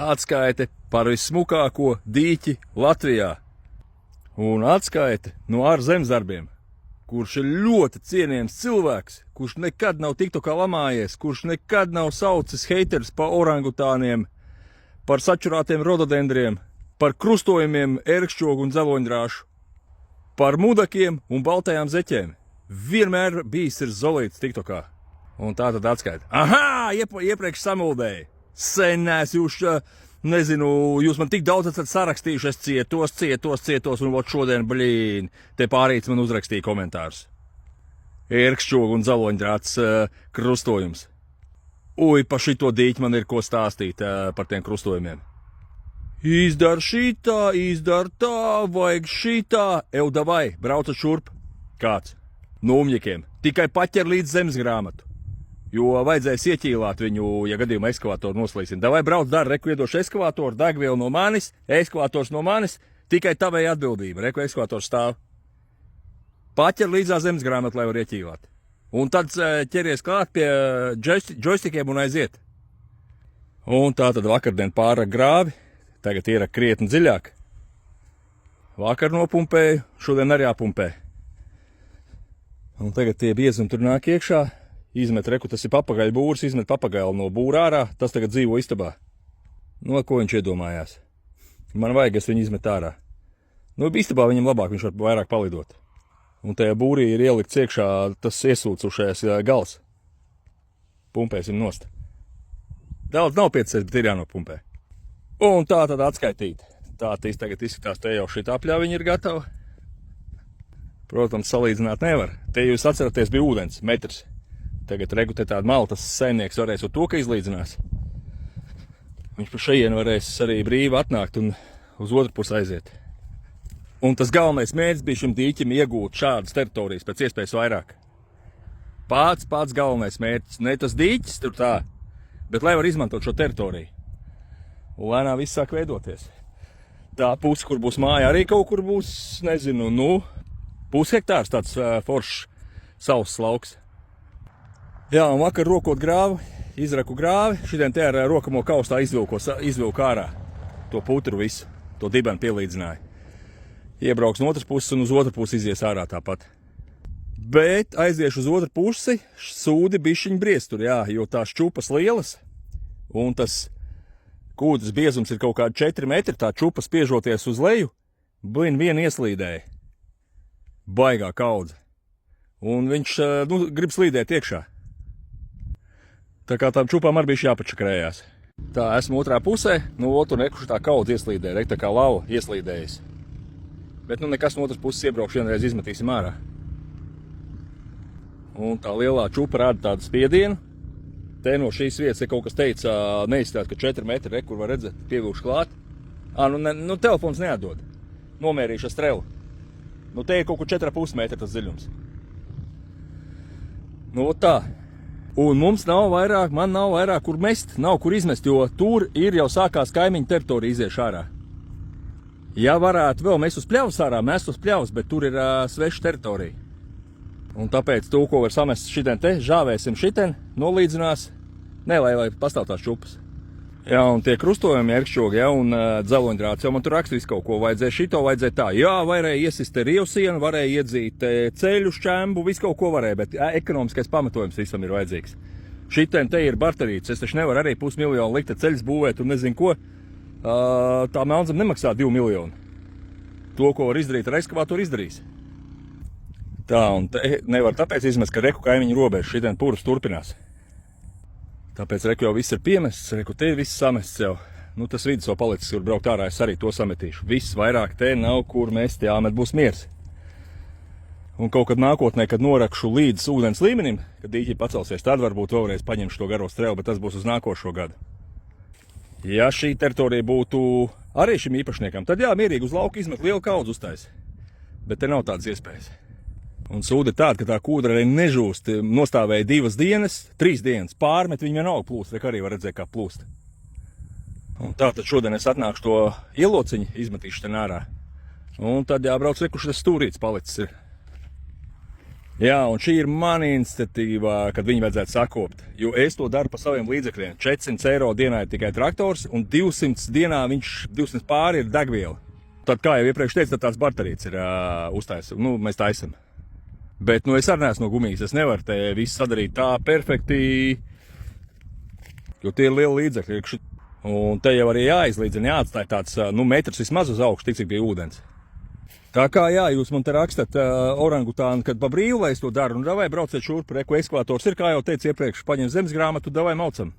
atskaite par vissmukāko dīķi Latvijā. Un atskaite no ārzemesdarbiem, kurš ir ļoti cienījams cilvēks, kurš nekad nav tiktokā lamājies, kurš nekad nav saucis heiters pa orangutāniem, par sačurātiem rododendriem, par krustojumiem ērkšķogu un dzeloņdrāšu, par mudakiem un baltajām zeķēm. Vienmēr bijis ir zolīts tiktokā. Un tā tad atskaita. Aha, iepriekš samuldēja. Sen es jūs, nezinu, jūs man tik daudz esat sarakstījuši, es cietos, un vot šodien, te pārīts man uzrakstīja komentārus. Ērkšķogu un dzeloņdrāts krustojums. Uj, pa šito dīķi man ir ko stāstīt par tiem krustojumiem. Izdar šitā, izdar tā, vajag šitā. Ev, davai, braucat šurp. Kāds? Numņikiem. Tikai paķer līdz zemes grāmatu. Jo vajadzēs ieķīlāt viņu, ja gadījumā ekskavātoru noslīsim. Davai brauc, dara, reku iedošu ekskavātoru, degvielu no manis, ekskavators no manis, tikai tavai atbildība. Reku ekskavators stāv. Paķer līdzā zemes grāmatu, lai var ieķīlāt. Un tad ķeries klāt pie džoistikiem un aiziet. Un tā tad vakardien pārāk grāvi, tagad ir krietni dziļāk. Vakar nopumpēju, šodien arī jāpumpē. Un tagad tie biezumi tur nāk iekšā. Izmet reku, tas ir papagaļu būrs, izmet papagaļu no būra ārā, tas tagad dzīvo istabā. No ko viņš iedomājās? Man vajag, es viņu izmet ārā. Nu, istabā viņam labāk, viņš var vairāk palidot. Un tajā būrī ir ielikts iekšā tas iesūcušais gals. Pumpēsim nost. Daudz nav piecies, bet ir jānopumpē. Un tā tad atskaitīt. Tā tagad izskatās, te jau šitā pļaviņa ir gatava. Protams, salīdzināt nevar. Te jūs atceraties, bija ūdens, metrs. Tagad regu te tāda maltas saimnieks varēs ar to, ka izlīdzinās. Viņš pa šajien varēs arī brīvi atnākt un uz otru pusi aiziet. Un tas galvenais mērķis bija šim dīķim iegūt šādas teritorijas pēc iespējas vairāk. Pats galvenais mērķis. Ne tas dīķis tur tā, bet lai var izmantot šo teritoriju. Un lēnām viss sāk veidoties. Tā puse, kur būs māja, arī kaut kur būs, nezinu, pushektārs tāds foršs sauss lauks. Jā, un vakar rokot grāvu, izraku grāvi, šitien te ar rokamo kaustā izvilku ārā to putru visu, to dibenu pielīdzināju. Iebrauks no otras puses un uz otru pusi izies ārā tāpat. Bet aiziešu uz otru pusi, sūdi bišķiņ briest tur, jā, jo tās čupas lielas, un tas kūdras biezums ir kaut kādi 4 metri, tā čupa spiežoties uz leju, viena ieslīdēja. Baigā kaudze. Un viņš, grib slīdēt iekšā. Tā kā tām čupām arī bija jāpačakrējās. Tā, esmu otrā pusē, no otru nekuši tā kaudze ieslīdēja, re, tā kā lava ieslīdējas. Bet nekas no otras puses iebraukšu, vienreiz izmetīsim ārā. Un tā lielā čupa rāda tādu spiedienu. Te no šīs vietas, ja kaut kas teica, neizstāt, ka 4 metri, re, kur var redzēt, pievilkšu klāt. Telefons neatdod. Nomērīšu ar strelu. Te ir kaut kur 4,5 metri tas dziļums. Tā. Un mums nav vairāk, man nav vairāk, kur mest, nav kur izmest, jo tur ir jau sākās kaimiņu teritorija izieš ārā. Ja varētu vēl mest uz pļavas ārā, mest uz pļavas, bet tur ir sveša teritorija. Un tāpēc to, ko var samest šitien te, žāvēsim šitien, nolīdzinās, lai pastāv tās čupas. Jā, un tie krustojumi ērkšķogi, jā, un dzeloņdrāts, jau man tur raksta visu kaut ko, vajadzēja šito, vajadzēja tā. Jā, varēja iesist rievsienu, varēja iedzīt ceļu, šķembu, visu kaut ko varēja, bet ekonomiskais pamatojums visam ir vajadzīgs. Šitien te ir barterīts, es taču nevaru arī 500 000 likt ceļus būvēt un nezinu ko. Tā melnzem nemaksā 2 miljoni. To, ko var izdarīt ar ekskavātoru, izdarīs. Tā, un te nevar tāpēc izmest, ka reku kaimiņu robežu šitien purvs turpinās. Tāpēc reku jau viss ir piemests, reku te viss samests jau. Tas vidus vēl palicis, kur braukt ārā, es arī to sametīšu. Viss vairāk te nav, kur mest, jāmet būs miers. Un kaut kad nākotnē, kad norakšu līdz ūdens līmenim, kad dīķi pacelsies, tad varbūt vēlreiz paņemšu to garo strelu, bet tas būs uz nākošo gadu. Ja šī teritorija būtu arī šim īpašniekam, tad jā, mierīgi uz lauku izmet lielu kaudzi uztais. Bet te nav tādas iespējas. Un sūda ir tāda, ka tā kūdra arī nežūst, nostāvēja 2 dienas, 3 dienas, pārmet, viņa vienalga plūst, arī var redzēt, kā plūst. Un tā tad šodien es atnākšu to ielociņu, izmetīšu ten ārā. Un tad jābrauc, reku, šis stūrīts palicis ir. Jā, un šī ir mana iniciatīva, kad viņi vajadzētu sakopt. Jo es to daru pa saviem līdzekļiem. 400 eiro dienā ir tikai traktors, un 200 dienā 200 pāri ir degviela. Tad, kā jau iepriekš teicu, tad tāds barterīts ir uztaisīts. Nu, mēs taisam. Bet, nu, es arī neesmu no gumijas. Es nevaru te visu sadarīt tā perfekti, jo tie ir lieli līdzekļi. Un te jau arī jāizlīdzina, jāatstāj tāds, nu, metrs vismaz uz augšu, tik cik bija ūdens. Tā kā jā, jūs man te rakstat orangutānu, kad pa brīvu, lai es to daru, un davai brauciet šurp, reku ekskavātors ir, kā jau teicu iepriekš, paņem zemes grāmatu, davai maucam.